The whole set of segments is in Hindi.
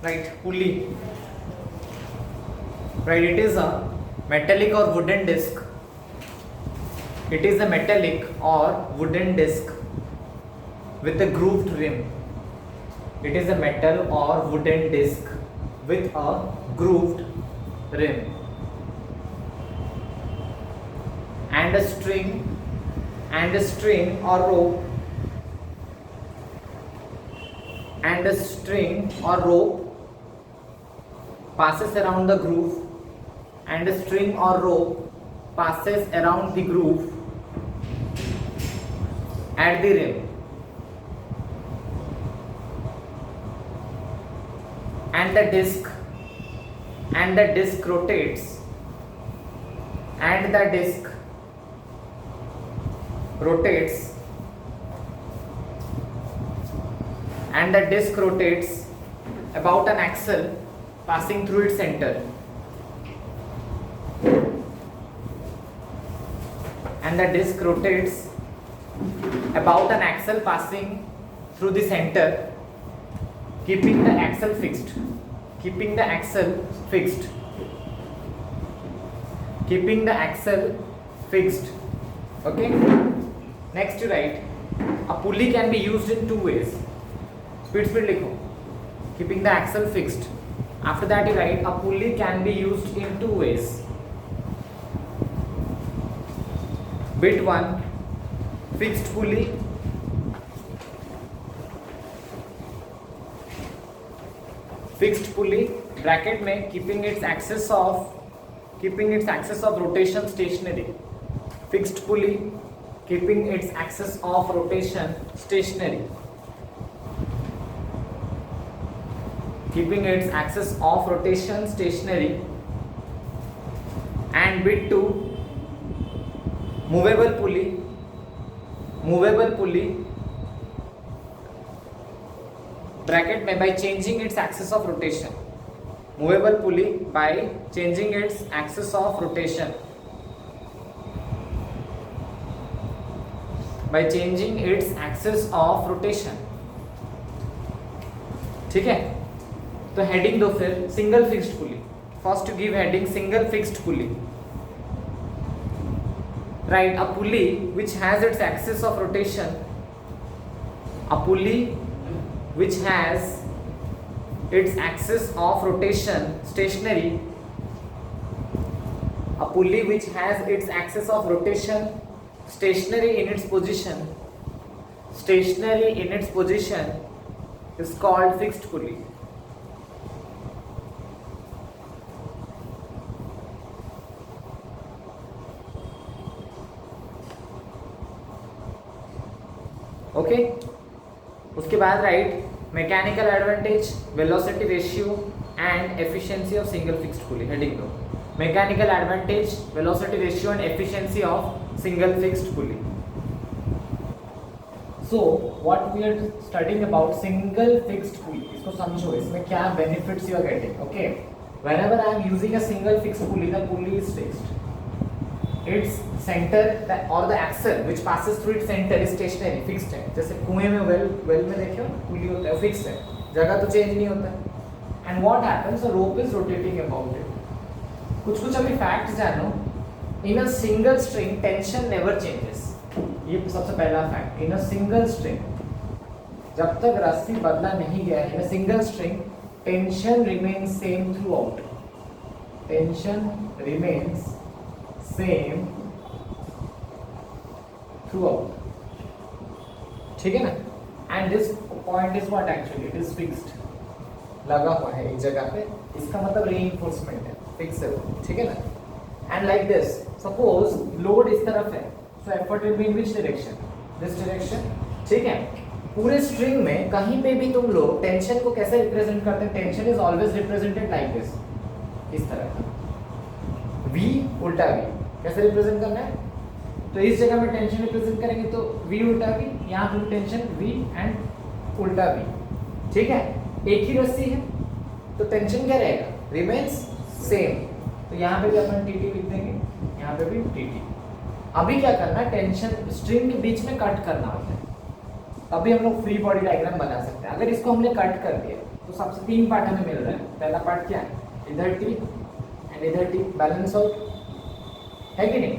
right? Pulley, right? It is a metallic or wooden disc. It is a metallic or wooden disc with a grooved rim. It is a metal or wooden disc with a grooved rim and a string or rope passes around the groove, and a string or rope passes around the groove at the rim, and the disc rotates, about an axle passing through its center, and the disc rotates about an axle passing through the center, keeping the axle fixed. Okay, next you write a pulley can be used in two ways. Speed likho, keeping the axle fixed. After that you write a pulley can be used in two ways. Bit 1, fixed pulley. Bracket में keeping its axis of rotation stationary. Fixed pulley keeping its axis of rotation stationary. And bit 2, movable pulley. Bracket में by changing its axis of rotation. Movable pulley by changing its axis of rotation. ठीक है, तो हेडिंग दो फिर single fixed pulley. First to give heading single fixed pulley. Right, a pulley which has its axis of rotation. A pulley which has its axis of rotation stationary. A pulley which has its axis of rotation stationary in its position is called fixed pulley. Okay, उसके बाद right mechanical advantage, velocity ratio and efficiency of single fixed pulley. Heading दो mechanical advantage, velocity ratio and efficiency of single fixed pulley. So what we are studying about single fixed pulley. इसको समझो, इसमें क्या benefits you are getting. Okay, whenever I am using a single fixed pulley, the pulley is fixed. Its center or the axle which passes through its center is stationary, fixed है. जैसे कुएं में वेल में देखियो पुली होता है, फिक्स है, जगह तो चेंज नहीं होता. And what happens? The rope is rotating about it. कुछ अभी फैक्ट जानो. In a single string, tension never changes. ये सबसे पहला fact. In a single string, जब तक रस्सी बदला नहीं गया, in a single string, tension remains same throughout. ठीक है ना. And this point is what actually it is fixed, लगा हुआ है एक जगह पे. इसका मतलब रीइंफोर्समेंट है, फिक्स है. ठीक है ना. And like this, suppose load इस तरफ है, so effort will be in which direction? This direction. ठीक है. पूरे स्ट्रिंग में कहीं पे भी तुम लोग टेंशन को कैसे रिप्रेजेंट करते हैं? Tension is always represented like this, इस तरह का. वी उल्टा वी कैसे रिप्रेजेंट करना है? तो इस जगह में टेंशन रिप्रेजेंट करेंगे तो वी उल्टा वी, यहाँ पे टेंशन वी एंड उल्टा वी. ठीक है. एक ही रस्सी है तो टेंशन क्या रहेगा? Remains same. तो यहाँ पे भी अपन टी लिख देंगे, यहाँ पे भी टी. अभी क्या करना है? टेंशन स्ट्रिंग के बीच में कट करना होता है. अभी हम लोग फ्री बॉडी डायग्राम बना सकते हैं. अगर इसको हमने कट कर दिया तो सबसे 3 पार्ट हमें मिल रहा है। पहला पार्ट क्या है, इधर टी एंड इधर टी, बैलेंस आउट है कि नहीं।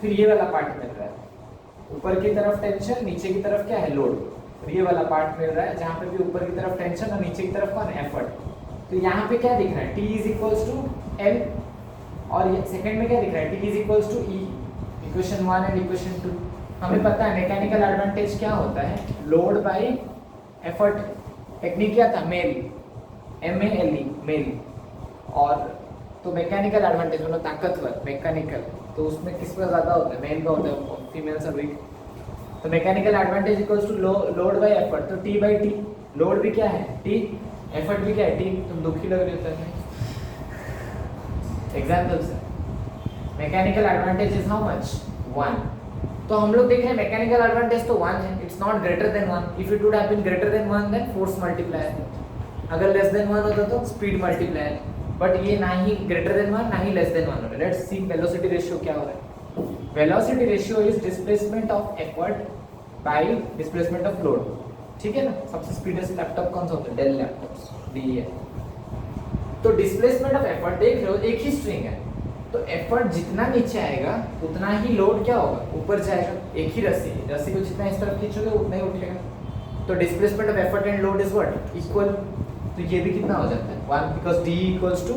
फिर ये वाला पार्ट मिल रहा है, ऊपर की तरफ टेंशन, नीचे की तरफ क्या है, लोड। तो ये वाला पार्ट मिल रहा है जहाँ पे भी ऊपर की तरफ टेंशन और नीचे की तरफ कौन, एफर्ट। तो यहाँ पे क्या दिख रहा है, T is equals to L, और ये सेकंड में क्या दिख रहा है, T is equals to E, equation 1 and equation 2। हमें पता है मैकेनिकल एडवांटेज क्या होता है, लोड बाय एफर्ट। टेक्निक क्या था, मेल, MALE, मेल। और तो मैकेनिकल एडवांटेज मतलब ताकतवर, मैकेनिकल, तो उसमें किस पर ज़्यादा होता है, मेल का होता है, फीमेल्स आर वीक। तो mechanical advantage equals to load by effort, तो T बाई T, लोड भी क्या है T, एफर्ट भी क्या है T। तुम दुखी लग रहे हो एग्जाम्पल्स है। Mechanical advantage is how much, 1। तो हम लोग देख रहे हैं मैकेनिकल एडवांटेज तो 1 है, it's not greater than 1। If it would have been greater than 1 then force multiplier, अगर लेस देन 1 होता तो स्पीड मल्टीप्लायर, बट ये ना ही ग्रेटर देन 1 ना ही लेस देन 1 हो रहा है। लेट्स सी वेलोसिटी रेशियो क्या हो रहा है। Velocity ratio is displacement of effort by displacement of load, ठीक है ना। सबसे स्पीडेस्ट लैपटॉप कौन सा होता है, डेल लैपटॉप्स, DE। तो डिस्प्लेसमेंट ऑफ एफर्ट देख रहे हो, एक ही स्ट्रिंग है, तो एफर्ट जितना नीचे आएगा उतना ही लोड क्या होगा, ऊपर जाएगा। एक ही रस्सी है, रस्सी को जितना इस तरफ खींचोगे उतना ही उठेगा। तो displacement of effort and load is what, equal. तो ये भी कितना हो जाता है, 1, because DE equals to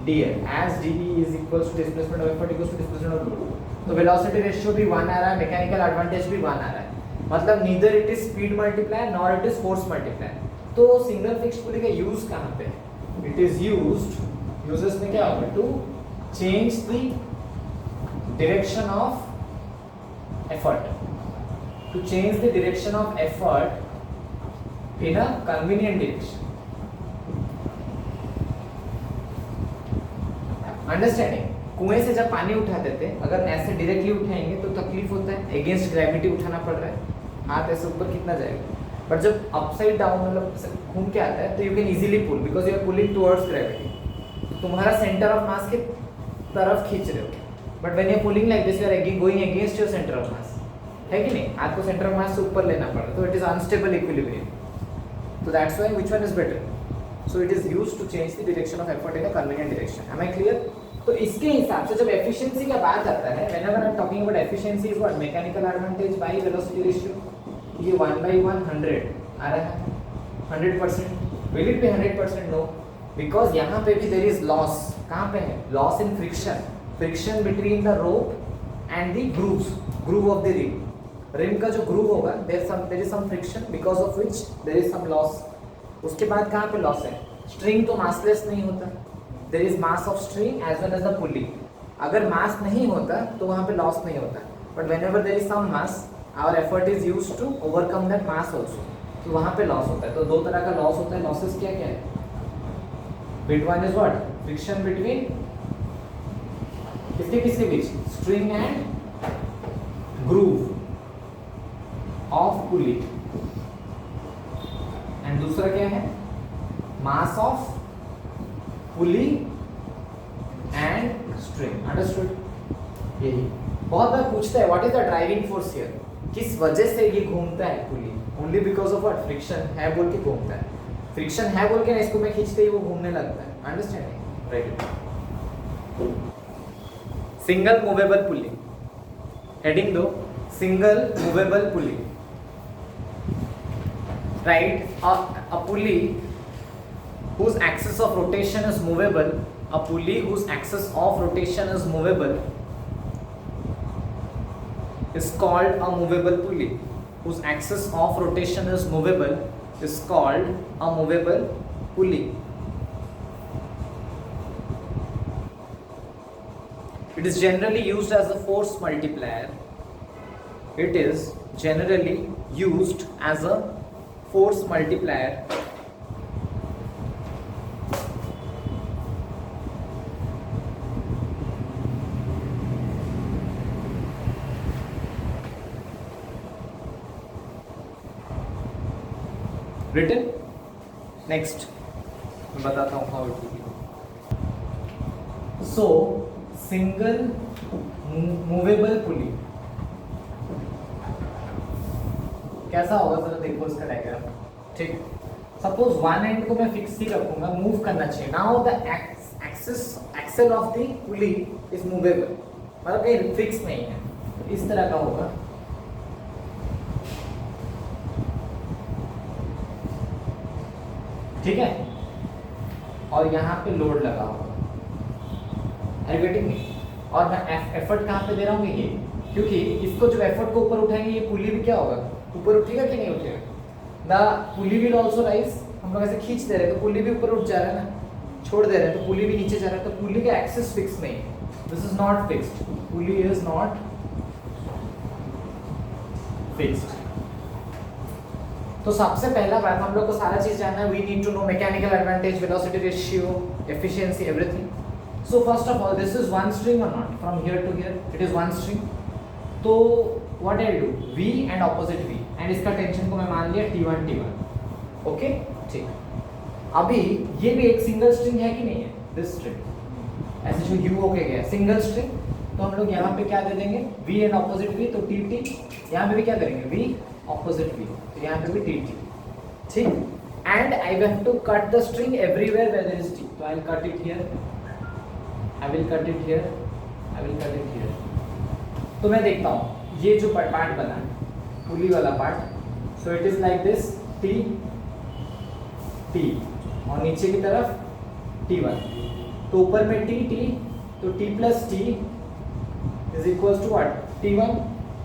DL, as DE is equals to displacement of effort equals to displacement of load. तो वेलोसिटी रेशियो भी 1 आ रहा है, मैकेनिकल एडवांटेज भी 1 आ रहा है, मतलब neither it is speed multiplier nor it is force multiplier. तो सिंगल फिक्स्ड पुली का यूज कहाँ पे है, इट इज यूज्ड, यूजेस में क्या होगा, to change the direction of effort, to change the direction of effort in a convenient direction. Understanding. कुएं से जब पानी उठाते थे, अगर ऐसे डायरेक्टली उठाएंगे तो तकलीफ होता है, अगेंस्ट ग्रेविटी उठाना पड़ रहा है, हाथ ऐसे ऊपर कितना जाएगा। बट जब अपसाइड डाउन मतलब घूम के आता है तो you can easily pull, because you are pulling towards gravity. तुम्हारा सेंटर ऑफ मास के तरफ खींच रहे हो, but when you are pulling like this you are going against your centre of mass, है कि नहीं। आपको सेंटर ऑफ मास से ऊपर लेना पड़ रहा है, तो इट इज अनस्टेबल इक्विलिब्रियम। तो that's why which one is better, so it is used to change the direction of effort in a convenient direction. Am I clear. तो इसके हिसाब से जब एफिशिएंसी का बात आता है, whenever I am talking about efficiency is what, mechanical advantage by velocity ratio. ये 1/1 100 आ रहा है, 100%। Will it be 100%? No, because यहाँ पे भी देयर इज लॉस। कहाँ पे है, loss in friction, friction between the rope and the grooves, groove of the rim. Rim का जो ग्रूव होगा, there is some friction because of which there is some loss. उसके बाद कहाँ पे लॉस है, स्ट्रिंग तो मासलेस नहीं होता, there is mass of string as well as the pulley. अगर मास नहीं होता तो वहाँ पे लॉस नहीं होता, but whenever there is some mass our effort is used to overcome that mass also, तो वहाँ पे लॉस होता है। तो दो तरह का लॉस होता है। लॉसेस क्या क्या है, bit one is what, friction between किसके बीच, string and groove of pulley, and दूसरा क्या है, mass of pulley and string. Understood. यही बहुत बार पूछता है what is the driving force here, किस वजह से ये घूमता है pulley, only because of what, friction है बोल के घूमता है। फ्रिक्शन है बोल के ना इसको मैं खींचते ही वो घूमने लगता है। Understanding, right. Single movable pulley, heading दो, single movable pulley, right. A pulley whose axis of rotation is movable, a pulley whose axis of rotation is movable is called a movable pulley. Whose axis of rotation is movable is called a movable pulley. It is generally used as a force multiplier. It is generally used as a force multiplier. Written. Next, मैं बताता हूँ how it will be. So, single movable pulley कैसा होगा जरा देखो इसका डायग्राम। ठीक, सपोज वन एंड को मैं फिक्स ही रखूंगा, मूव करना चाहिए। Now the axle of the pulley is movable, मतलब कहीं फिक्स नहीं है, तो इस तरह का होगा। ठीक है, और यहाँ पे लोड लगा होगा, आर यू गेटिंग मी? और मैं एफर्ट कहाँ पे दे रहा हूँ ये, क्योंकि इसको जो एफर्ट को ऊपर उठाएंगे ये पुली भी क्या होगा, ऊपर उठेगा कि नहीं उठेगा? The pulley will also rise. हम लोग ऐसे खींच दे रहे हैं तो पुली भी ऊपर उठ जा रहा है ना, छोड़ दे रहे हैं तो पुली भी नीचे जा रहा है, तो पुली का एक्सिस फिक्स नहीं है। This is not fixed, pulley is not fixed. तो सबसे पहला बात हम लोग को सारा चीज जानना है, we need to know mechanical advantage, velocity ratio, efficiency, everything. So first of all this is one string और knot, from here to here it is one string. तो what I do, v and opposite v, and इसका टेंशन को मैं मान लिया t1 t1। ओके ठीक। अभी ये भी एक सिंगल स्ट्रिंग है कि नहीं है, दिस स्ट्रिंग ऐसे जो u होके गया सिंगल स्ट्रिंग, तो हम लोग यहाँ पे क्या दे देंगे, v एंड ऑपोजिट v, तो tt। यहाँ पे भी क्या करेंगे, v ऑपोजिट v, तो यहाँ पे भी tt। ठीक, and I have to cut the string everywhere where there is t, तो I will cut it here, I will cut it here, I will cut it here. तो मैं देखता हूँ ये जो पार्ट बना पुली वाला part, so it is like this, t t, और नीचे की तरफ t1, तो ऊपर में t t, तो t plus t is equals to what, t1,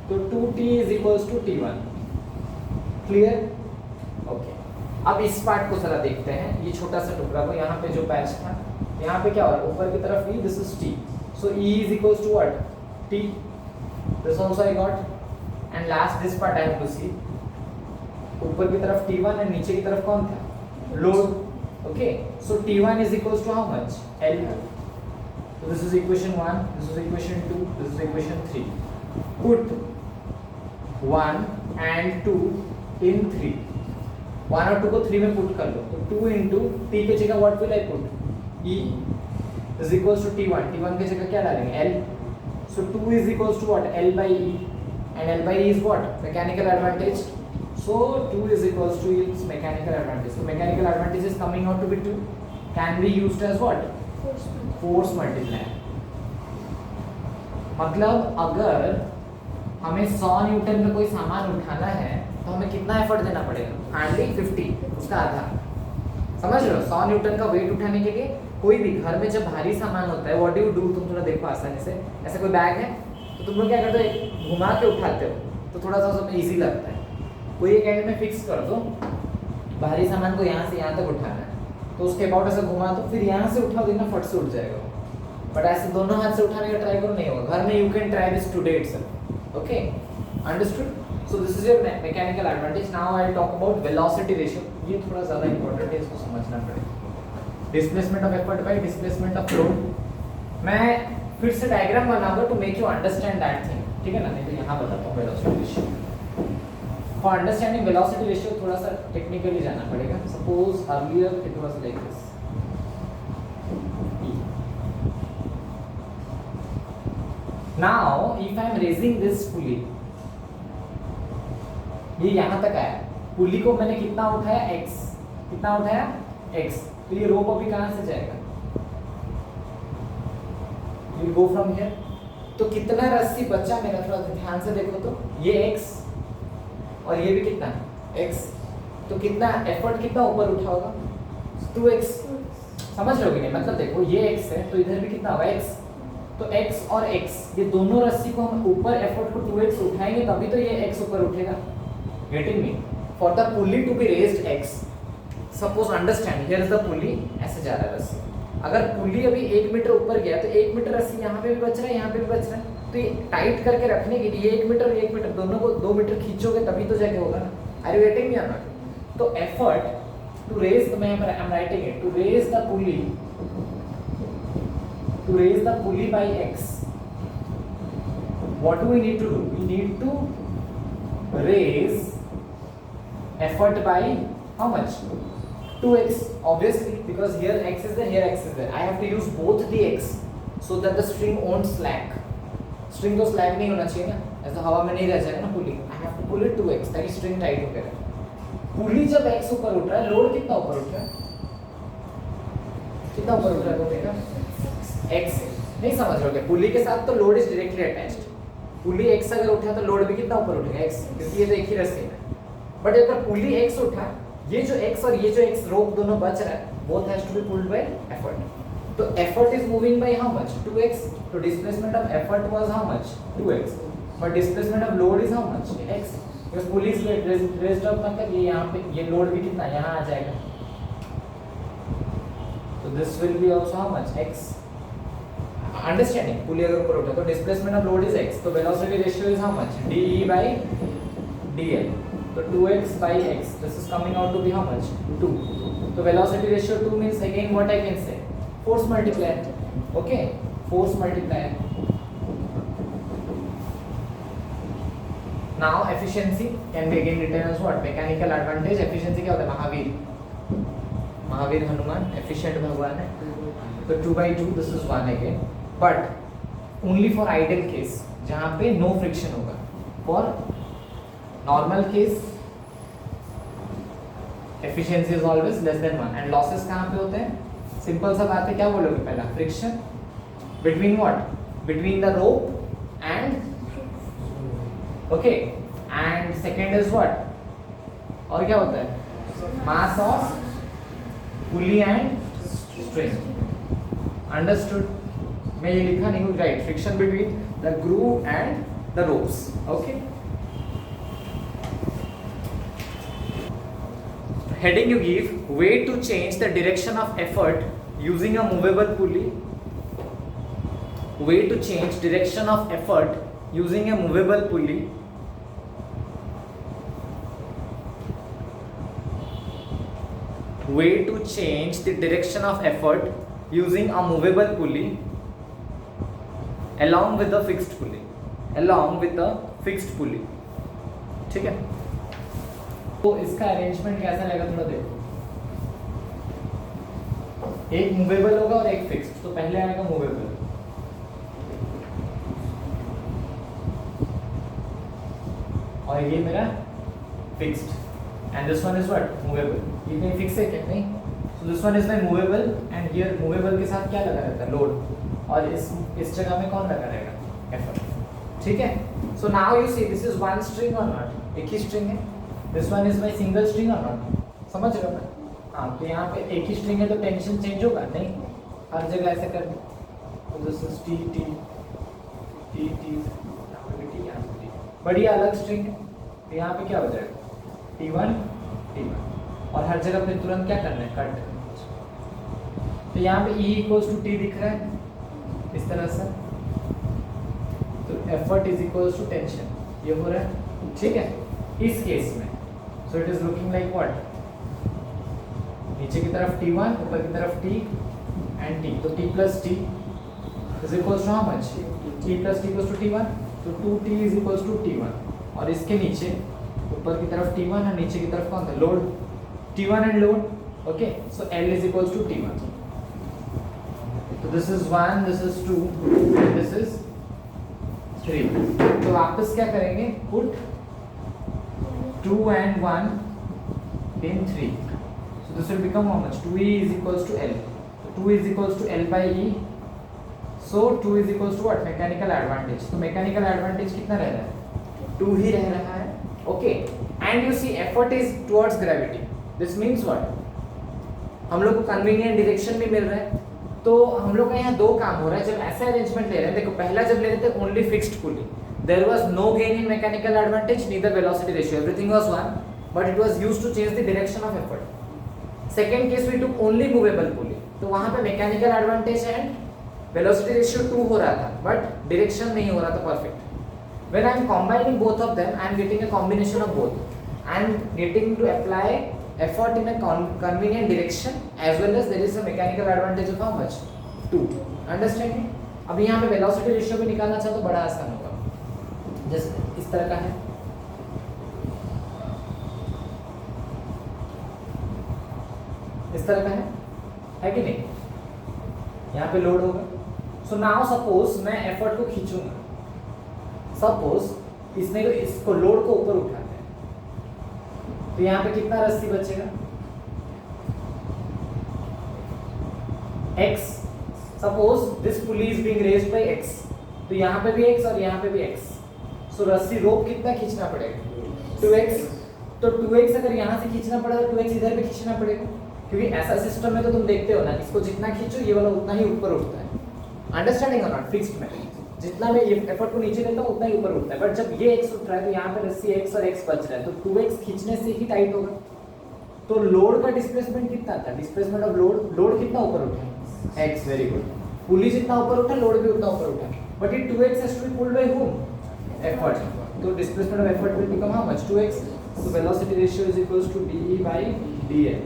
तो 2t is equals to t1। Clear? Okay, अब इस पार्ट को जरा देखते हैं, ये छोटा सा टुकड़ा को, यहाँ पे जो पैच था, यहाँ पे क्या हो रहा है, ऊपर की तरफ v, this is t, so e is equals to what, t, this also I got, and last this part I have to see, ऊपर की तरफ t1 and नीचे की तरफ कौन था, load। okay, so t1 is equals to how much, L। so this is equation 1, this is equation 2, this is equation 3। put 1 and 2 in 3, 1 और 2 को 3 में पुट कर लो, तो 2 into t के जगह what will I put, e is equals to t1, t1 के जगह क्या डालेंगे, L। So 2 is equals to what, L by E, and L by E is what, mechanical advantage। So 2 is equals to its mechanical advantage, so mechanical advantage is coming out to be 2, can be used as what, force multiplier। मतलब अगर हमें 100 न्यूटन में कोई सामान उठाना है तो हमें कितना एफर्ट देना पड़ेगा, हार्डली 50, उसका आधा। समझ रहे हो, 100 न्यूटन का वेट उठाने के लिए कोई भी घर में जब भारी सामान होता है, व्हाट डू यू डू, तुम थोड़ा देखो आसानी से, ऐसे कोई बैग है तो तुम लोग क्या करते हो, घुमा के उठाते हो, तो थोड़ा सा उसमें इजी लगता है। कोई एक एंड में फिक्स कर दो, भारी सामान को यहाँ से यहाँ तक उठाना है, तो उसके अबाउट ऐसे घुमा दो, फिर यहाँ से उठा देना, फट से उठ जाएगा। बट ऐसे दोनों हाथ से उठाने का ट्राई करो, नहीं होगा। घर में you can try this today itself. Okay, understood? So this is your mechanical advantage. Now I talk about velocity ratio. ये थोड़ा ज़्यादा इंपॉर्टेंट है, इसको समझना पड़ेगा। Displacement of effort by displacement of flow. मैं फिर से डायग्राम बनाऊंगा to make you understand that thing, ठीक है ना? नहीं तो यहाँ बताता हूँ velocity ratio. For understanding velocity ratio थोड़ा सा टेक्निकली जाना पड़ेगा। Suppose earlier it was like this, now if I am raising this pulley, ये यहाँ तक आया, पुली को मैंने कितना उठाया, x, कितना उठाया, x, तो ये रोप अभी कहाँ से जाएगा, विल गो फ्रॉम हियर। तो कितना रस्सी बचा मेरा, थोड़ा ध्यान से देखो तो, ये x और ये भी कितना x, तो कितना एफर्ट कितना ऊपर उठा होगा, 2x। समझ रहे हो कि नहीं? मतलब देखो ये x है तो इधर भी कितना होगा x, तो x और x ये दोनों रस्सी को हम ऊपर एफर्ट को 2x उठाएंगे तभी तो ये x ऊपर उठेगा। Getting me? For the pulley to be raised x, suppose understand here is the pulley, ऐसे जा रहा है रस्सी। अगर पुली अभी 1 मीटर ऊपर गया तो 1 मीटर रस्सी यहाँ पे भी बच रहा है, यहाँ पे भी बच रहा है, तो ये टाइट करके रखने के लिए 1 मीटर 1 मीटर दोनों को 2 मीटर खींचोगे तभी तो जाके होगा ना। आर यू गेटिंग मी और नॉट? तो एफर्ट टू रेज, मैं I am writing it, to raise the pulley, to raise the pulley by x, what do we need to do? We need to raise effort by how much, 2x, obviously, because here x is there, here x is there. I have to use both the x so that the string won't slack. String तो slack नहीं होना चाहिए ना, ऐसा हवा में नहीं रह जाएगा ना पुली। I have to pull it 2x ताकि string tight हो गया। पुली जब x ऊपर उठ रहा है, लोड कितना ऊपर उठ रहा है, कितना ऊपर उठ रहा है बोलेगा x से। नहीं समझ रहे हो क्या, पुली के साथ तो load is directly attached, pulley x अगर उठा तो लोड भी कितना ऊपर उठेगा x, क्योंकि ये तो एक ही रस्सी है। बट अगर पुली x उठा, ये जो x और ये जो x रोप दोनों बच रहा है, both has to be pulled by effort। तो effort is moving by how much, 2x। तो displacement of effort was how much, 2x, but displacement of load is how much, x। because pulley is raised up, मतलब ये यहाँ पे ये लोड भी कितना यहाँ आ जाएगा, तो this will be also how much, x। Understanding, pulley अगर ऊपर उठा तो displacement of load is x, तो velocity ratio is how much, dE by dl। तो 2x by x, this is coming out to be how much, 2। तो velocity ratio 2 means again what I can say, force multiplier, okay, force multiplier। now efficiency can be again written as what, mechanical advantage। efficiency क्या होता है, महावीर हनुमान efficient भगवान है, तो 2/2 this is 1 again, but only for ideal case जहाँ पे no friction होगा। for normal case efficiency is always less than 1, and losses कहाँ पे होते हैं, सिंपल सा बात है, क्या बोलोगे पहला, friction between what, between the rope and okay, and second is what, और क्या होता है, mass of pulley and string। understood, मैं ये लिखा नहीं हूँ, right, friction between the groove and the ropes, okay। heading you give, way to change the direction of effort using a movable pulley, way to change direction of effort using a movable pulley, way to change the direction of effort using a movable pulley along with the fixed pulley, along with the fixed pulley, ठीक है। तो इसका अरेंजमेंट कैसा रहेगा थोड़ा देखो, एक मूवेबल होगा और एक फिक्स्ड। तो पहले आएगा मूवेबल, और ये मेरा fixed, and this one is what, movable. ये कहीं फिक्स है क्या, नहीं। So this one is my movable, and here movable के साथ क्या लगा रहता है, लोड, और इस जगह में कौन लगा रहेगा, एफर्ट, ठीक है। सो now you see this is one string और नॉट, एक ही स्ट्रिंग है। This one is my single string और नॉट, समझ रहे हो ना। हाँ, तो यहाँ पे एक ही स्ट्रिंग है तो टेंशन चेंज होगा नहीं, हर जगह ऐसे कर दो। तो this is T T T T, यहाँ पे भी टी, यहाँ पे टी, बड़ी अलग स्ट्रिंग है, तो यहाँ पे क्या हो जाएगा, T1 T1, और हर जगह पे तुरंत क्या करना है, कट करना है। तो यहाँ पे E इक्वल्स टू टी दिख रहा है इस तरह से, तो effort is equals to tension, ये हो रहा है, ठीक है। इस केस में so it is looking like what, नीचे की तरफ T1, ऊपर की तरफ T एंड T, तो T plus T is equals to how much, T plus T equals to T1, तो 2T is equals to T1, और इसके नीचे ऊपर की तरफ T1 और नीचे की तरफ कौन था, load, T1 and load, okay. So L is equals to T1, तो this is 1, this is 2 and this is 3। तो वापस क्या करेंगे, put 2 and 1 in 3, so this will become how much, 2E is equals to L, so 2 is equals to L by E, so 2 is equals to what, mechanical advantage। तो mechanical advantage कितना रह रहा है, 2 ही रह रहा है, okay। and you see effort is towards gravity, this means what, हम लोग को convenient direction भी मिल रहा है। तो हम लोग का यहाँ दो काम हो रहा है, जब ऐसा अरेंजमेंट ले रहे हैं, देखो पहला जब ले रहे थे only fixed pulley, there was no gain in mechanical advantage, neither velocity ratio, everything was one, but it was used to change the direction of effort। second case we took only movable pulley, तो वहाँ पे mechanical advantage and velocity ratio 2 हो रहा था, but direction नहीं हो रहा था perfect। when I am combining both of them, I am getting a combination of both, I am getting to apply effort in a convenient direction as well as there is a mechanical advantage of how much, 2, understanding। अब यहाँ पे velocity ratio भी निकालना चाहो तो बड़ा आसान होगा, जैसे इस तरह का है, इस तरह का है कि नहीं, यहाँ पे लोड होगा। सो नाउ सपोज मैं एफर्ट को खींचूंगा, सपोज इसने इसको लोड को ऊपर उठाते हैं, तो यहाँ पे कितना रस्सी बचेगा, x. Suppose this pulley is being raised bye x, तो यहाँ पे भी x और यहाँ पे भी x. सो रस्सी रोप कितना खींचना पड़ेगा, 2x. तो 2x अगर यहाँ से खींचना पड़ा तो 2x इधर भी खींचना पड़ेगा, क्योंकि ऐसा सिस्टम में तो तुम देखते हो ना, इसको जितना खींचो ये वाला उतना ही ऊपर उठता है. अंडरस्टैंडिंग और नॉट? फिक्स्ड में जितना मैं ये एफर्ट को नीचे देता हूँ उतना ही ऊपर उठता है. बट जब ये x उठ रहा है तो यहाँ पे रस्सी x और x बच रहा है, तो 2x खींचने से ही टाइट होगा. तो लोड का डिस्प्लेसमेंट कितना था, डिस्प्लेसमेंट ऑफ लोड कितना ऊपर उठा, x. Very good. पुली जितना ऊपर उठा लोड भी उतना ऊपर उठा, बट ये 2x has to be pulled by whom, effort. तो displacement of effort will become how much, 2x. So velocity ratio is equals to dE by dl.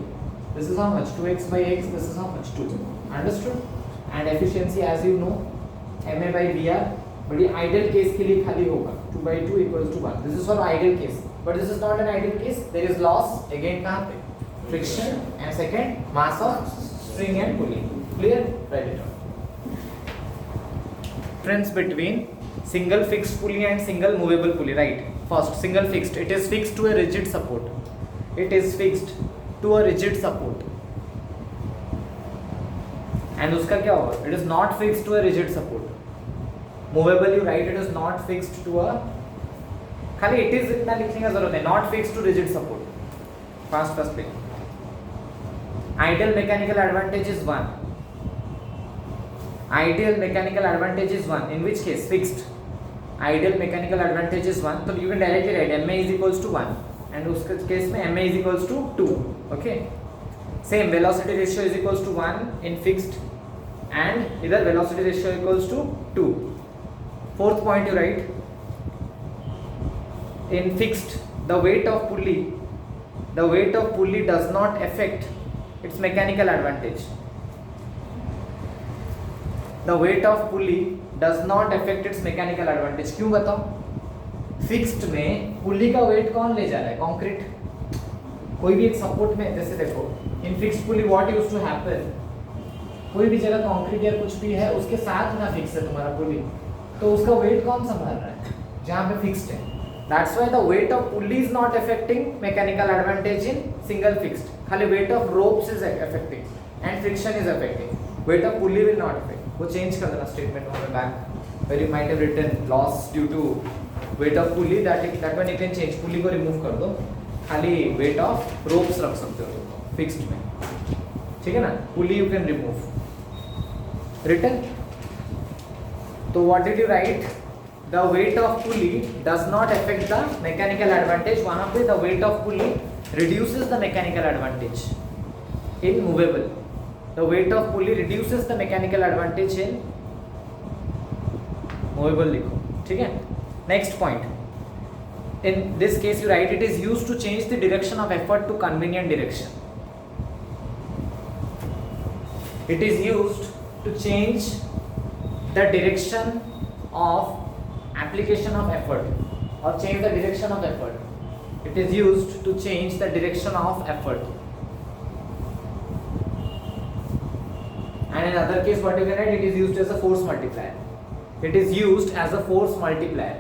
This is how much, 2x by x. This is how much, 2. Understood? And efficiency as you know, ma by br. But ये ideal case के लिए खाली होगा 2 by 2 equals to 1. This is for ideal case. But this is not an ideal case. There is loss again कहाँ पे, friction, and second mass of string and pulley. Clear? Write it down. Difference between single fixed pulley and single movable pulley. Right. First, single fixed. It is fixed to a rigid support. It is fixed to a rigid support. And उसका क्या होगा? It is not fixed to a rigid support. Movable, you write it is not fixed to a. खाली it is इतना लिखने का जरूरत है. Not fixed to rigid support. First play. Ideal mechanical advantage is 1. Ideal mechanical advantage is 1. In which case? Fixed. Ideal mechanical advantage is 1. So you can directly write ma is equals to 1. And उसके केस में ma is equals to 2. Okay. Same velocity ratio is equals to 1 in fixed. And इधर velocity ratio equals to 2. Fourth point you write. In fixed, the weight of pulley does not affect its mechanical advantage. The weight of pulley does not affect its mechanical advantage. क्यों बताओ? फिक्स्ड में पुली का वेट कौन ले जा रहा है, कंक्रीट. कोई भी एक सपोर्ट में, जैसे देखो in fixed pulley what used to happen, कोई भी जगह कंक्रीट या कुछ भी है उसके साथ ना फिक्स है तुम्हारा पुली, तो उसका वेट कौन संभाल रहा है, जहाँ पे फिक्स्ड है. That's why the weight of pulley is not affecting mechanical advantage in single fixed. खाली weight of ropes is affecting and friction is affecting. Weight of pulley will not affect. वो चेंज कर देना स्टेटमेंट में back where you might have written loss due to weight of pulley, that one you can change. Pulley को रिमूव कर दो, खाली वेट ऑफ रोप्स रख सकते हो फिक्स्ड में. ठीक है ना, पुली यू कैन रिमूव. रिटन. तो what did you right, the weight of pulley does not affect the mechanical advantage. वहां पे the weight of pulley reduces the mechanical advantage. In movable, the weight of pulley reduces the mechanical advantage in movable. लिखो. ठीक है. Next point. In this case you write it is used to change the direction of effort to convenient direction. It is used to change the direction of application of effort or change the direction of effort. It is used to change the direction of effort. And in other case what you can write, it is used as a force multiplier. It is used as a force multiplier.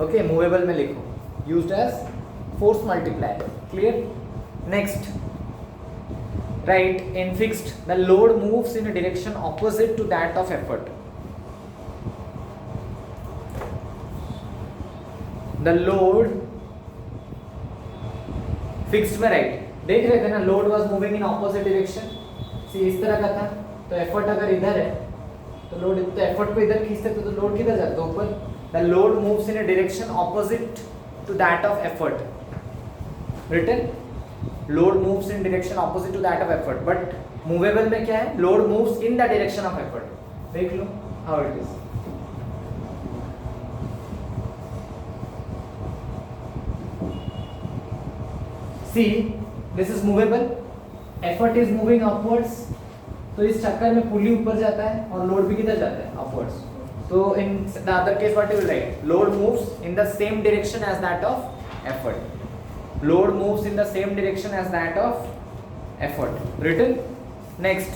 Okay, movable में लिखो, used as force multiplier. Clear? Next, right, in fixed the load moves in a direction opposite to that of effort. The load fixed में right, देख रहे थे ना, load was moving in opposite direction. See, इस तरह का था, तो एफर्ट अगर इधर है तो लोड, तो एफर्ट को इधर खींचते तो लोड किधर जाता है, ऊपर. The load moves in a direction opposite to that of effort. Written. Load moves in direction opposite to that of effort. But movable में क्या है, load moves in the direction of effort. देख लो how it is. See, this is movable, effort is moving upwards, तो इस चक्कर में पुली ऊपर जाता है और लोड भी किधर जाता है, अपवर्ड्स. तो in the other case what you will write, load moves in the same direction as that of effort. Load moves in the same direction as that of effort. Written. Next,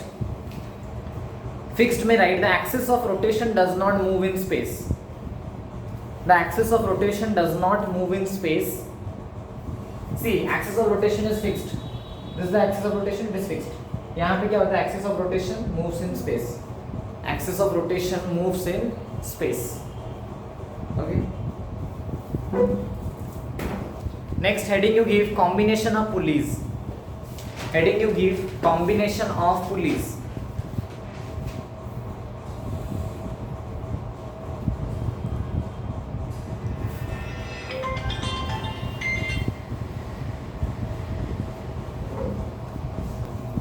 fixed में right, the axis of rotation does not move in space. The axis of rotation does not move in space. See axis of rotation is fixed, this is the axis of rotation, it is fixed. यहाँ पे क्या होता है, axis of rotation moves in space, axis of rotation moves in space. Okay, next heading you give combination of pulleys, heading you give combination of pulleys.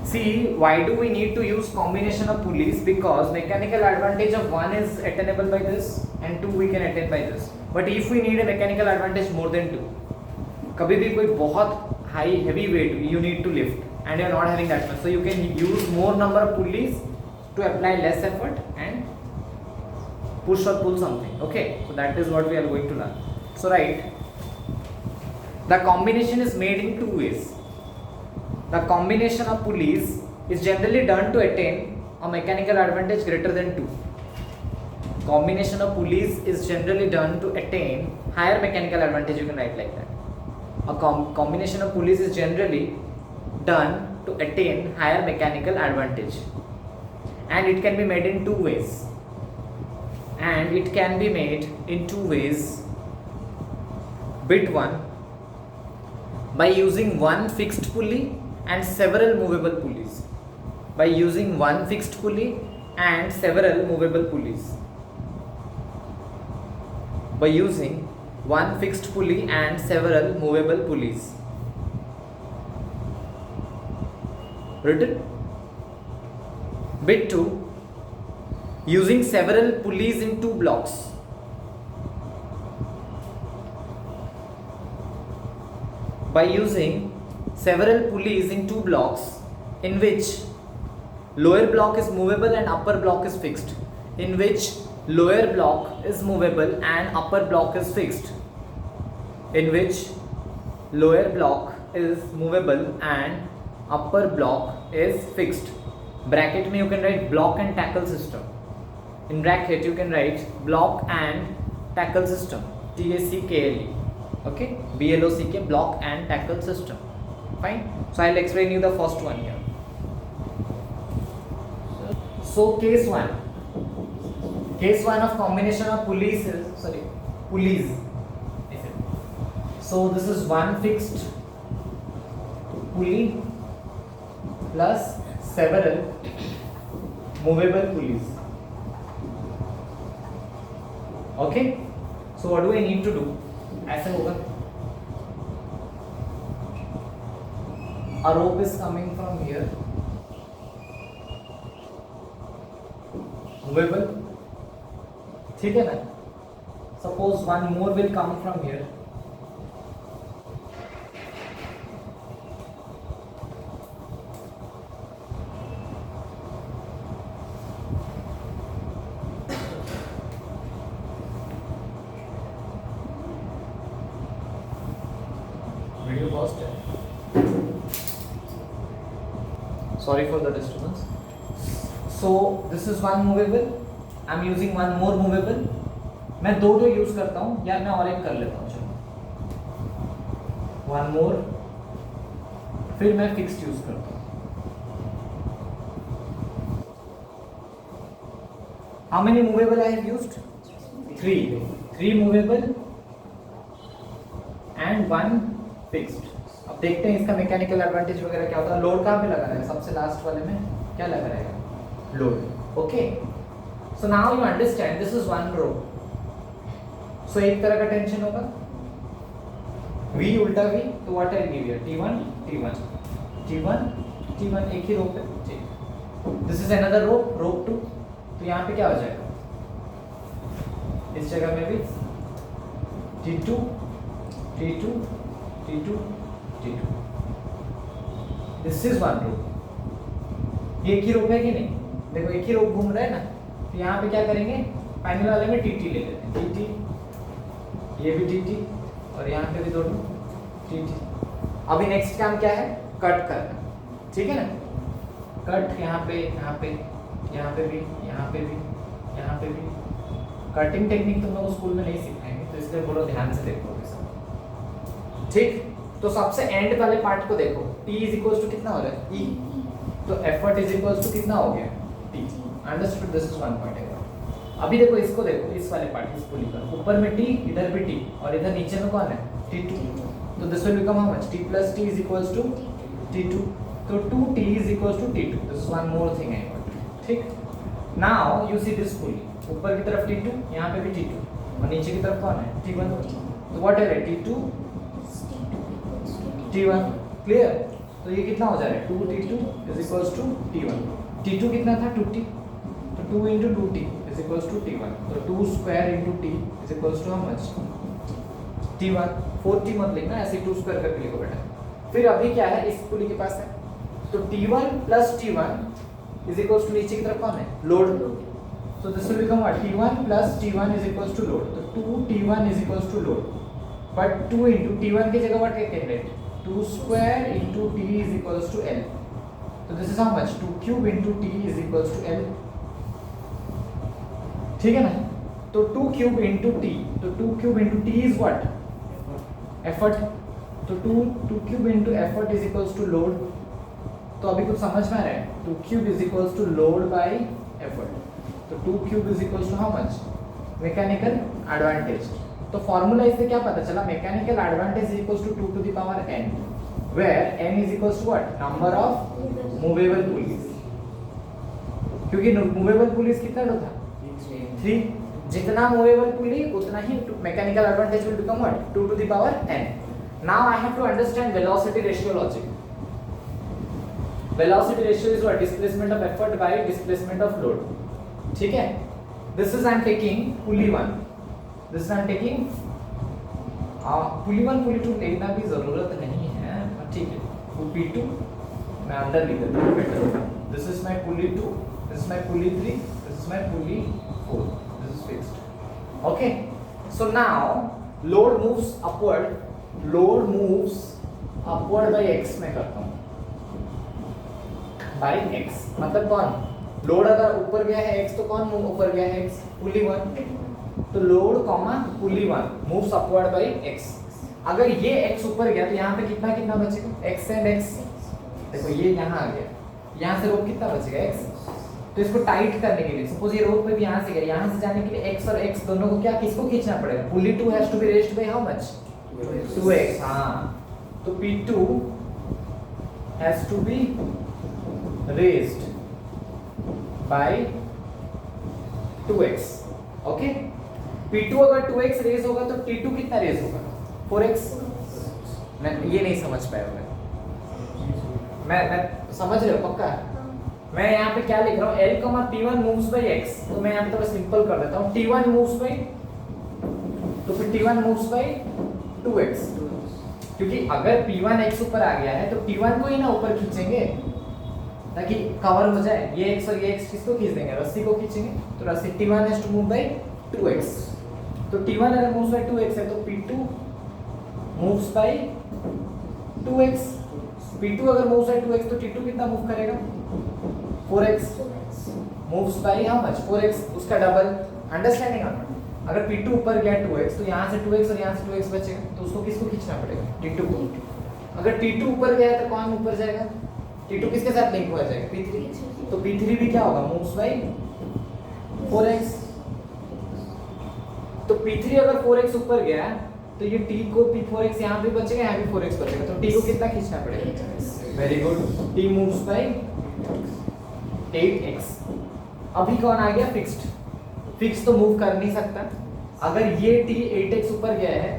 See, why do we need to use combination of pulleys? Because mechanical advantage of one is attainable by this and two we can attain by this. But if we need a mechanical advantage more than two, कभी भी कोई बहुत high heavy weight you need to lift and you are not having that much, so you can use more number of pulleys to apply less effort and push or pull something. Okay, so that is what we are going to learn. So right, the combination is made in two ways. The combination of pulleys is generally done to attain a mechanical advantage greater than 2. Combination of pulleys is generally done to attain higher mechanical advantage, you can write like that. A combination of pulleys is generally done to attain higher mechanical advantage, and it can be made in two ways. Bit 1, by using one fixed pulley and several movable pulleys. By using one fixed pulley and several movable pulleys. By using one fixed pulley and several movable pulleys. Written. Bit 2, using several pulleys in two blocks. By using several pulleys in two blocks in which lower block is movable and upper block is fixed. In which lower block is movable and upper block is fixed. In which lower block is movable and upper block is fixed. Bracket में you can write block and tackle system. In bracket you can write block and tackle system. TACKLE. Okay, BLOCK, block and tackle system. Fine. So I'll explain you the first one here. So case 1. Case 1 of combination of pulleys is pulleys. So this is one fixed pulley plus several movable pulleys. Okay. So what do I need to do? ऐसे होगा, a rope is coming from here, movable, ठीक है ना? Suppose one more will come from here. Video paused. Sorry for the disturbance. So this is one movable. I am using one more movable. मैं दो यूज करता हूँ या मैं और एक कर लेता हूँ. चलो वन मोर, फिर मैं फिक्स्ड यूज करता हूँ. How many movable I have used? Three movable and one fixed. अब देखते हैं इसका मैकेनिकल एडवांटेज वगैरह क्या होता है. लोड कहाँ पे लगा रहेगा? सबसे लास्ट वाले में क्या लगा रहेगा? Load. Okay, so now you understand this is one rope. So एक तरह का टेंशन होगा, V उल्टा V, तो what I give here T1 T1 T1 T1, एक ही रो पे. ठीक, दिस इज अनदर रो, रो 2. तो यहाँ पे क्या हो जाएगा? इस जगह में भी T2 T2 T2 T2. This is one rope. ये एक ही रोप है कि नहीं? देखो एक ही रोप घूम रहा है ना. तो यहाँ पे क्या करेंगे? पैनल वाले में TT ले लेते हैं. TT, ये भी TT और यहाँ पे भी दोनों TT. अभी नेक्स्ट काम क्या है? कट करना. ठीक है ना? कट यहाँ पे, यहाँ पे, यहाँ पे भी, यहाँ पे भी, यहाँ पे भी. कटिंग टेक्निक तुम लोग स्कूल में नहीं सिखाएंगे, तो इसलिए बोलो ध्यान से देखो. ठीक, तो सबसे एंड वाले पार्ट को देखो, T इज इक्वल्स टू कितना हो रहा है, E, तो एफर्ट इज इक्वल्स टू कितना हो गया, T। Understood, this is one point. अभी देखो इसको, देखो इस वाले पार्ट, इस पुली पर ऊपर में T, इधर भी T, और इधर नीचे में कौन है, T2। तो this will become how much, T plus T is equals to T2। तो 2T is equals to T2। This is one more thing I want, ठीक। नाउ यू सी दिस पुली, ऊपर की तरफ T2, यहाँ पे भी T2, और नीचे की तरफ कौन है, T1। तो व्हाट है T2 T1, क्लियर। तो ये कितना हो जा रहा है, 2T2 is equals to T1। T2 कितना था, 2T, तो 2 into 2T is equals to T1। तो 2 square into T is equals to how much, T1। 4T मत लिखना, ऐसे 2 square करके लिखो बेटा। फिर अभी क्या है, इस पुली के पास है, तो T1 plus T1 is equals to नीचे की तरफ कौन है, load. So this will become what, T1 plus T1 is equals to load। तो 2T1 is equals to load, but 2 into T1 की जगह what कहते हैं, 2 square into T is equals to L। तो this is how much, 2 cube into T is equals to L, ठीक है ना। तो 2 cube into T, तो 2 cube into T is what, effort। तो 2 cube into effort is equals to load। तो अभी कुछ समझ में आ रहा है, 2 cube is equals to load by effort। तो 2 cube is equals to how much, mechanical advantage. तो फॉर्मूला इससे क्या पता चला, mechanical advantage is equals to 2 to the power n, where n is equals to what, number of movable pulleys. क्योंकि मूवेबल पुलीज कितना था, 3। जितना मूवेबल पुली उतना ही mechanical advantage will become what, 2 to the power n। Now I have to understand velocity ratio logic. Velocity ratio is what, displacement of effort by displacement of load, ठीक है। This is I am taking pulley 1, this I am taking pulley 1, pulley 2 लेना भी जरूरत नहीं है, ठीक है। P2 मैं अंदर लिख देता हूं better. This is my pulley 2, this is my pulley 3, this is my pulley 4, this is fixed, okay. So now load moves upward, load moves upward bye x मैं करता हूं, बाय x मतलब कौन, लोड अगर ऊपर गया है x तो कौन मूव ऊपर गया है, x, पुली 1। तो लोड कॉमा पुली 1 मूव्स अपवर्ड बाय x। अगर ये x ऊपर गया तो यहाँ पे कितना कितना बचेगा, x एंड x। देखो ये यहाँ आ गया, यहाँ से रोप कितना बचेगा, x। तो इसको टाइट करने के लिए, सपोज ये रोप पे भी यहाँ से गया, यहाँ से जाने के लिए x और x दोनों को क्या, किसको खींचना पड़ेगा, pulley 2 has to be raised by how much, 2x। हाँ, तो P2 has to be raised by 2x, okay. P2 अगर 2x रेज होगा तो T2 कितना रेज होगा, 4x। मैं ये नहीं समझ पाया, मैं समझ रहे हो पक्का। मैं यहाँ पे क्या लिख रहा हूँ, L, T1 moves by x। तो मैं यहाँ पे थोड़ा सिंपल कर देता हूँ, T1 moves by, तो फिर T1 moves by 2x। क्योंकि अगर P1 x ऊपर आ गया है तो T1 को ही ना ऊपर खींचेंगे ताकि कवर हो जाए, ये x और ये x किसको खींच देंगे, रस्सी को खींचेंगे। तो रस्सी T1 has to move by 2x। तो T1 अगर मूव्स बाय 2x है तो P2 moves bye 2x। P2 अगर मूव्स बाय 2x तो T2 कितना मूव करेगा, 4x moves bye how much, 4x, उसका डबल। अंडरस्टैंडिंग आप, अगर P2 ऊपर गया 2x तो यहाँ से 2x और यहाँ से 2x बचेगा, तो उसको किसको खींचना पड़ेगा, T2 को। अगर T2 ऊपर गया तो कौन ऊपर जाएगा, T2 किसके साथ लिंक हो जाएगा, P3। तो P3 भी क्या होगा, मूव्स बाय 4x। तो P3 अगर 4x ऊपर गया तो ये T को P4x यहाँ भी बचेगा, यहाँ भी 4x बचेगा, तो T को कितना खींचना पड़ेगा, very good, T moves bye 8x। अभी कौन आ गया, फिक्स्ड। फिक्स तो मूव कर नहीं सकता। अगर ये T 8x ऊपर गया है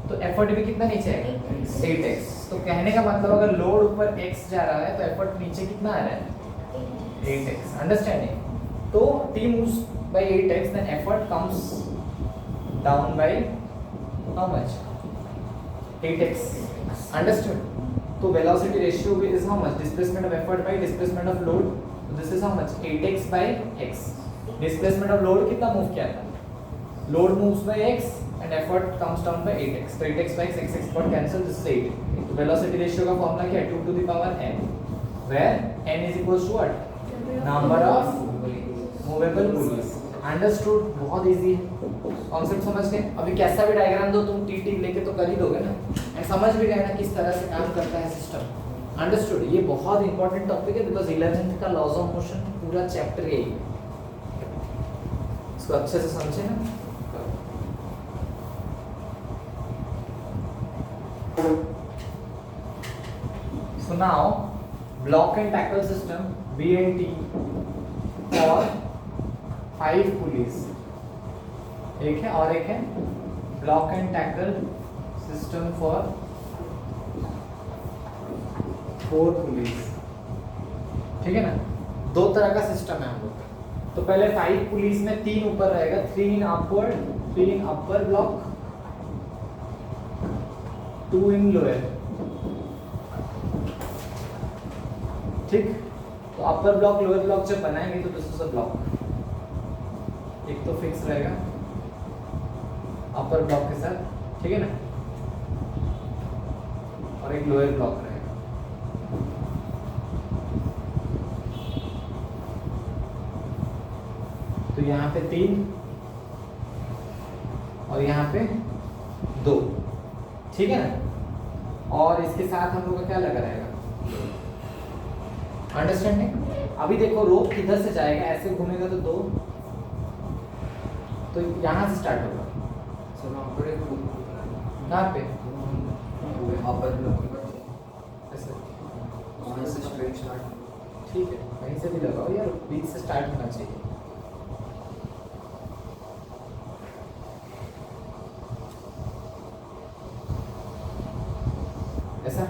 तो एफर्ट भी कितना नीचे आएगा, 8x। तो कहने का मतलब अगर लोड ऊपर x जा रहा है तो एफर्ट नीचे कितना आ रहा है, 8x। अंडरस्टैंडिंग। तो T moves by 8x, then effort comes down by how much, 8x। Understood? तो velocity ratio is how much, displacement of effort by displacement of load। So this is how much, 8x by x। displacement of load कितना मूव किया था, load moves by x and effort comes down by 8x। तो 8x by x, x got cancelled, this is 8। तो velocity ratio का फॉर्मूला क्या है, 2 to the power n, where n is equals to what, number of movable pulleys। Understood, बहुत इजी है, कॉन्सेप्ट समझ गए। अभी कैसा भी डायग्राम दो तुम टी लेके तो कर ही दोगे ना, एंड समझ भी गए ना किस तरह से काम करता है सिस्टम। अंडरस्टूड, ये बहुत इंपॉर्टेंट टॉपिक है बिकॉज 11th का लॉज ऑफ मोशन पूरा चैप्टर यही है, इसको अच्छे से समझे ना। So now block and tackle system BNT for 5 pulleys, एक है और एक है block and tackle system for 4 pulleys, ठीक है ना। दो तरह का सिस्टम है हम लोग का। तो पहले 5 पुलीज में 3 ऊपर रहेगा, 3 in upward, 3 in upper block, 2 in lower, ठीक। तो अपर ब्लॉक लोअर ब्लॉक जब बनाएंगे तो दिस इज अ ब्लॉक, एक तो फिक्स रहेगा अपर ब्लॉक के साथ, ठीक है ना, और एक लोअर ब्लॉक रहेगा। तो यहाँ पे 3 और यहाँ पे 2, ठीक है ना। और इसके साथ हम लोग का क्या लगा रहेगा, अंडरस्टैंडिंग। अभी देखो रोप किधर से जाएगा, ऐसे घूमेगा तो 2, तो यहाँ से स्टार्ट होगा। कहाँ पे ठीक है, कहीं से भी लगाओ यार, बीच से स्टार्ट होना चाहिए। ऐसा।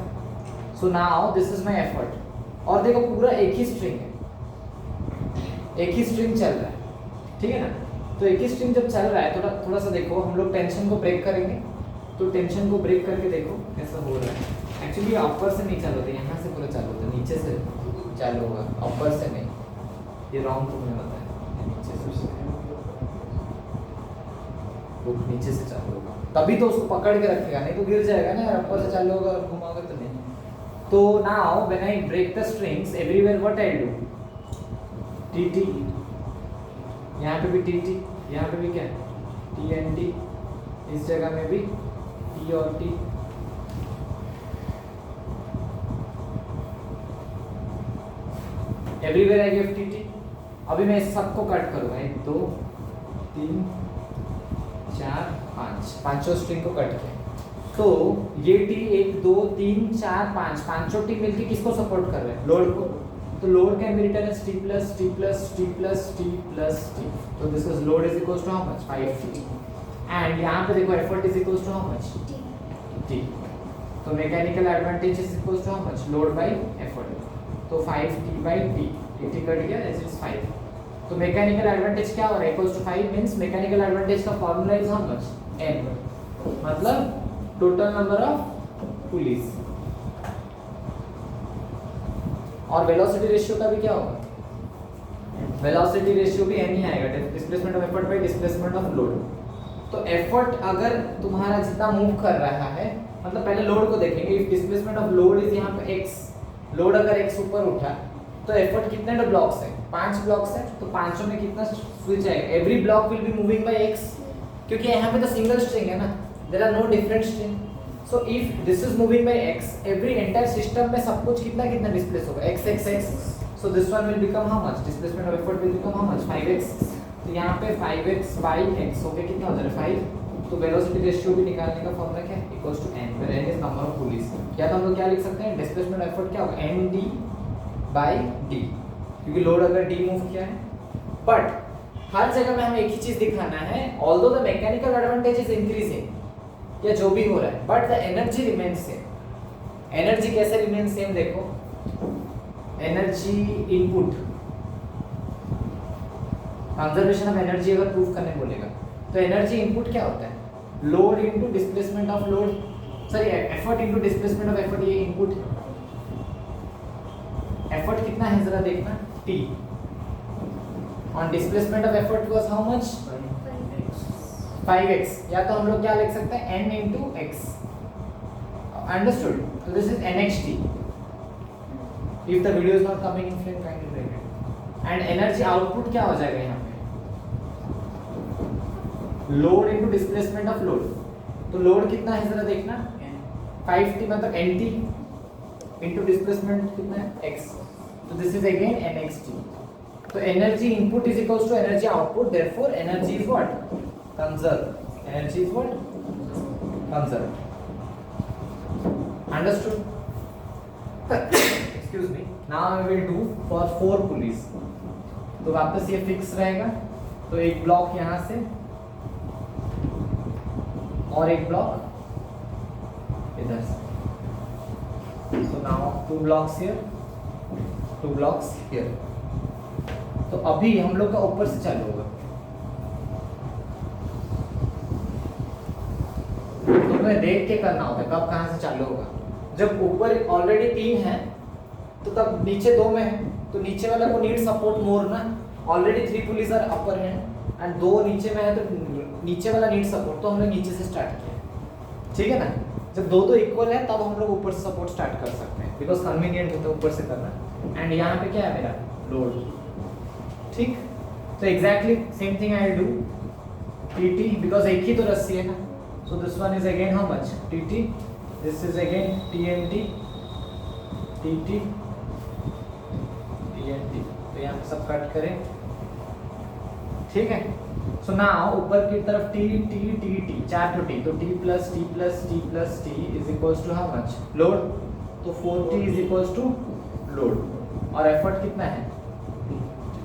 So now this is my effort, और देखो पूरा एक ही स्ट्रिंग है, एक ही स्ट्रिंग चल रहा है, ठीक है ना। तो एक ही स्ट्रिंग जब चल रहा है, थोड़ा सा देखो, हम लोग टेंशन को ब्रेक करेंगे, तो टेंशन को ब्रेक करके देखो कैसा हो रहा है। एक्चुअली अपर से नहीं चालू होता, यहाँ से पूरा चालू होता है, नीचे से चालू होगा, अपर से नहीं, ये रॉन्ग तुमने बताया, नीचे से, वो नीचे से चालू होगा, तभी तो उसको पकड़ के रखेगा, नहीं तो गिर जाएगा ना यार, अपर से चालू होगा और घुमाओगे तो नहीं। तो now when I break the strings everywhere what I do, T, यहाँ पे भी टी, यहाँ पे भी क्या टी एंड टी, इस जगह में भी टी और T, everywhere I give T. अभी मैं इस सबको कट करूँगा, 1 2 3 4 5, पांचों स्ट्रिंग को कट किया। तो ये टी 1 2 3 4 5, पांचों टी मिलके किसको सपोर्ट कर रहे हैं, लोड को। तो load can be written as T plus T plus T plus T plus T. तो this is load is equals to how much, 5t, and यहाँ पे देखो effort is equals to how much, t। तो mechanical advantage is equals to how much, load by effort. तो 5t by t, t cut गया, दिस इज 5। तो मैकेनिकल एडवांटेज क्या हो रहा है, equals to 5 means mechanical advantage का formula is how much, n, मतलब टोटल नंबर ऑफ पुलीज। और वेलोसिटी रेशियो का भी क्या होगा, वेलोसिटी रेशियो भी n ही आएगा, displacement of effort by displacement of load. तो एफर्ट अगर तुम्हारा जितना मूव कर रहा है, मतलब पहले लोड को देखेंगे, if displacement of load is यहाँ पे x, लोड अगर x ऊपर उठा तो एफर्ट कितने ब्लॉक्स है, 5 ब्लॉक्स है, तो पांचों में कितना स्विच आएगा, every block will be moving by x, क्योंकि यहाँ पे तो सिंगल स्ट्रिंग है ना, there are no different string. So if this is moving by x, every entire system में सब कुछ कितना कितना डिस्प्लेस होगा, x x x। So this one will become how much, displacement of effort will become how much, 5x। तो यहाँ पे 5x by x हो गया, कितना हो जाएगा 5। तो वेलोसिटी रेशियो भी निकालने का फॉर्मूला क्या है, equals to n, where n is number of pulleys. या तो हम लोग क्या लिख सकते हैं, डिस्प्लेसमेंट ऑफ एफर्ट क्या होगा, nd by d, क्योंकि लोड अगर d मूव किया है। बट हर जगह में हमें एक ही चीज दिखाना है, although the mechanical advantage is increasing, या जो भी हो रहा है, but the energy remains same. Energy कैसे रिमेन सेम, देखो energy input, conservation of energy अगर प्रूफ करने बोलेगा तो एनर्जी इनपुट क्या होता है, load into displacement of load, sorry effort into displacement of effort, ये इनपुट। एफर्ट कितना है जरा देखना, t, on displacement of effort was how much, 5x। या तो हम लोग क्या लिख सकते हैं, n into x, अंडरस्टूड। तो this is nxt। If the video is not coming in frame kindly break it. And energy output क्या हो जाएगा यहाँ पे, load into displacement of load. तो लोड कितना है जरा देखना, 5t मतलब nt इनटू डिस्प्लेसमेंट कितना है x, तो दिस इज अगेन nxt। तो energy input is equals to energy output, therefore energy is what, conserve. Energy is what, conserve. Understood? Excuse me, now I will do for 4 pulleys. तो वापस ये फिक्स रहेगा, तो एक ब्लॉक यहां से और एक ब्लॉक इधर से। So now 2 blocks here, 2 blocks here। तो अभी हम लोग का ऊपर से चालू होगा, तो तुम्हें देख के करना होता है कब कहां से चालू होगा। जब ऊपर ऑलरेडी 3 है तो तब नीचे 2 में है, तो नीचे वाला को नीड सपोर्ट मोर ना। Already 3 pulleys are upper hand and 2 नीचे में है, तो नीचे वाला नीड सपोर्ट, तो हमने नीचे से स्टार्ट किया, ठीक है ना। जब 2 इक्वल है तब हम लोग ऊपर से सपोर्ट स्टार्ट कर सकते हैं, बिकॉज कन्वीनियंट होता है ऊपर से करना। एंड यहाँ पे क्या है मेरा लोड, ठीक। तो exactly same thing I will do, TT, because एक ही तो रस्सी है ना। So this one is again how much, TT, this is again TNT, TT, TNT. तो यहाँ पे सब कट करें, ठीक है। सो नाउ ऊपर की तरफ टी टी टी टी, 4 तो टी, तो T plus T plus T plus T is equals to how much, load. तो 4t is equals to load, और एफर्ट कितना है,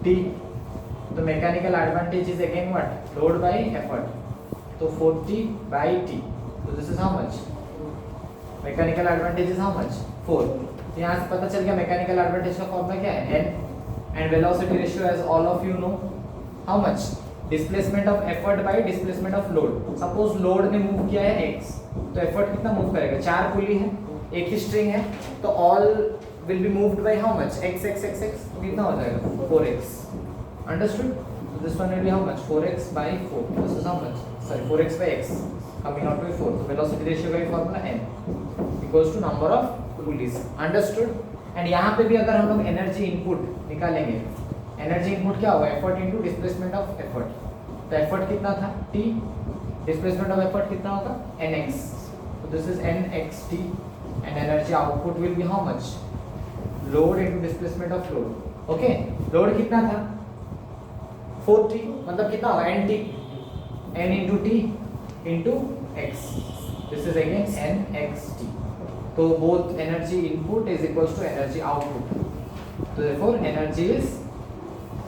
टी। तो mechanical advantage is again what, load by effort. तो 4t बाय टी, तो this is how much, mechanical advantage is how much, 4। तो यहाँ से पता चल गया मैकेनिकल एडवांटेज का फॉर्मूला क्या है, n, and velocity ratio as all of you know, how much, displacement of effort by displacement of load. Suppose load ने मूव किया है x, तो एफर्ट कितना मूव करेगा, 4 पुली है, एक ही स्ट्रिंग है, तो all will be moved by how much, x x x x, तो कितना हो जाएगा, 4x। Understood? This one will be how much, 4x by 4, this is how much, sorry 4x by x coming out by 4। तो वेलोसिटी रेशियो का formula n equals to number of pulleys. Understood? And यहाँ पे भी अगर हम लोग एनर्जी इनपुट निकालेंगे, एनर्जी इनपुट क्या होगा, effort into displacement of effort. तो एफर्ट कितना था, t, डिस्प्लेसमेंट ऑफ एफर्ट कितना होगा, nx। तो this is nxt, and energy output will be how much, load into displacement of load. Okay, load कितना था, 4t, मतलब कितना होगा, nt, n into t into x, this is again nxt। तो both energy input is equals to energy output, तो देयरफॉर एनर्जी इज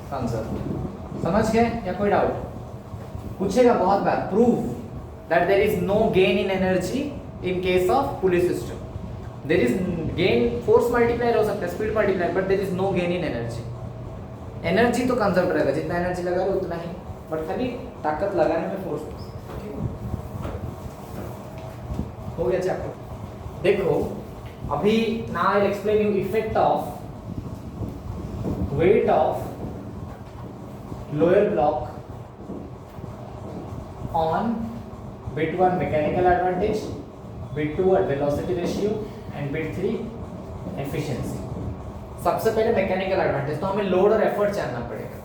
कंजर्व। समझ गए या कोई डाउट? पूछेगा बहुत बार, prove that there is no gain in energy in case of pulley system. There is gain, force multiplier हो सकता है, speed multiplier, but there is no gain in energy. Energy तो कंजर्व रहेगा, जितना एनर्जी लगा रहे उतना ही, बट खाली ताकत लगाने में फोर्स। हो गया चैप्टर। देखो अभी now I will explain you effect of weight of lower block on bit 1 mechanical advantage, bit 2 velocity ratio and bit 3 efficiency। सबसे पहले मैकेनिकल एडवांटेज, तो हमें लोड और एफर्ट जानना पड़ेगा।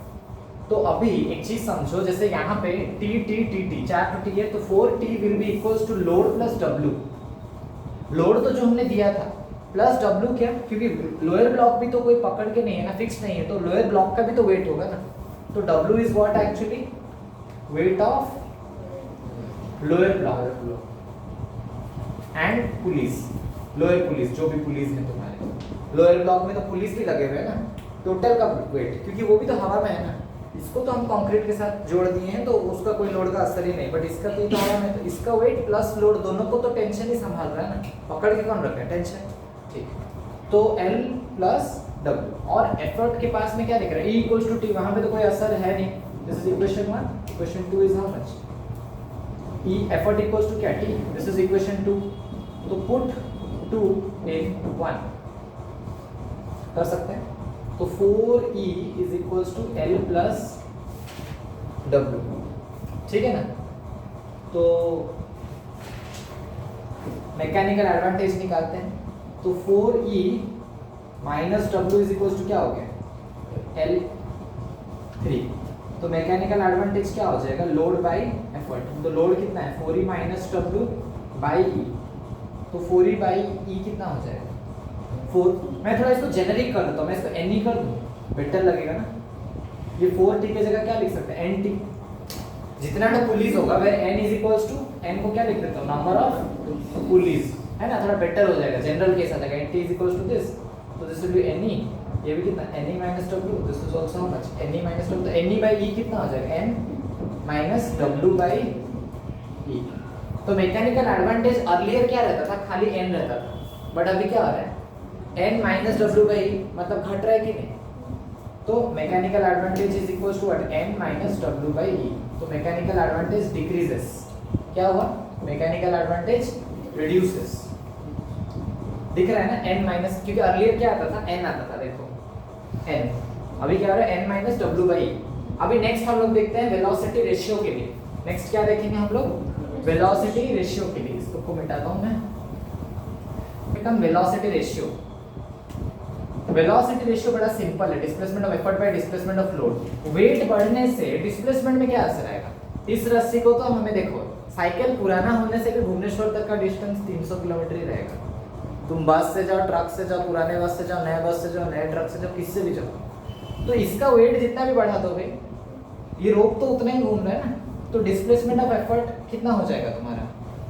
तो अभी एक चीज समझो, जैसे यहाँ पे t t t t 4 तो t है, तो 4t will be equals to load plus w। Load तो जो हमने दिया था प्लस W, क्या, क्योंकि लोअर ब्लॉक भी तो कोई पकड़ के नहीं है ना, फिक्स नहीं है, तो लोअर ब्लॉक का भी तो वेट होगा ना। तो W is what actually, weight of lower block and police, lower police, जो भी पुलिस है तुम्हारे लोअर ब्लॉक में, तो पुलिस भी लगे हुए हैं ना, टोटल का वेट, क्योंकि वो भी तो हवा में है ना। इसको तो हम कंक्रीट के साथ जोड़ दिए हैं, तो उसका कोई लोड का असर ही नहीं, बट इसका तो हवा में, तो इसका वेट प्लस लोड दोनों को तो टेंशन ही संभाल रहा है ना, पकड़ के कौन रखा है, टेंशन। ठीक, तो L प्लस W, और एफर्ट के पास में क्या दिख रहा है, E इक्वल्स टू T, वहां पे तो कोई असर है नहीं। This is equation 1, equation 2 is how much, E effort equals to क्या, T, दिस इज इक्वेशन 2। तो पुट 2 इन 1 कर सकते हैं, तो 4E is equals to L plus W, ठीक है ना। तो मैकेनिकल एडवांटेज निकालते हैं, तो 4E minus W is equals to क्या हो गया, L3। तो मैकेनिकल एडवांटेज क्या हो जाएगा, लोड बाई एफर्ट। तो लोड कितना है 4E minus W by E, तो 4E बाई ई कितना हो जाएगा 4। मैं थोड़ा इसको जेनरिक कर देता हूँ, मैं इसको एन ई कर दूँ, बेटर लगेगा ना। ये 4T की जगह क्या लिख सकते हैं, एन टी। जितना तो पुलिस होगा वह n is equals to, n को क्या लिख देता हूँ, नंबर ऑफ पुलिस, है ना, थोड़ा बेटर हो जाएगा, जनरल केस आ जाएगा। N T is equals to this, तो this will be N E, ये भी कितना N E minus W, this is also how much N E minus W, तो एन ई बाई ई कितना हो जाएगा, N minus W by E. तो मैकेनिकल एडवांटेज अर्लियर क्या रहता था, खाली एन रहता था, बट अभी क्या हो रहा है, N minus W by E, मतलब घट रहा है कि नहीं। तो mechanical advantage is equals to what, N minus W by E. तो मैकेनिकल एडवांटेज डिक्रीजेस, क्या हुआ, मैकेनिकल एडवांटेज रिड्यूसेस, दिख रहा है ना, एन माइनस, क्योंकि अर्लियर क्या आता था, एन आता था, देखो एन, अभी क्या हो रहा है, एन माइनस डब्ल्यू बाई ई। अभी नेक्स्ट हम लोग देखते हैं वेलोसिटी रेशियो के लिए, नेक्स्ट क्या देखेंगे हम लोग, वेलोसिटी रेशियो के लिए। इसको मिटाता हूं मैं, बेटा वेलोसिटी रेशियो। वेलोसिटी रेशियो बड़ा सिंपल है, displacement of effort by displacement of load. Weight बढ़ने से डिस्प्लेसमेंट में क्या असर आएगा, इस रस्सी को तो हमें देखो, साइकिल पुराना होने से भुवनेश्वर तक का डिस्टेंस 300 किलोमीटर ही रहेगा। तुम बस से जाओ, ट्रक से जाओ, पुराने बस से जाओ, नए बस से जाओ, नए ट्रक से जाओ, किससे भी जाओ, तो इसका वेट जितना भी बढ़ा दोगे, ये रोप तो उतना ही घूम रहा है ना, तो डिस्प्लेसमेंट ऑफ एफर्ट कितना हो जाएगा तुम्हारा,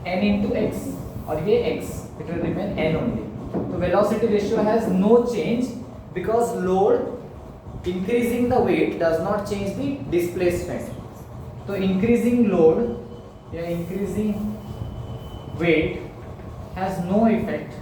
n into x, और ये x, it will remain n only. तो velocity ratio has no change because load increasing the weight does not change the displacement. तो increasing load या increasing weight has no effect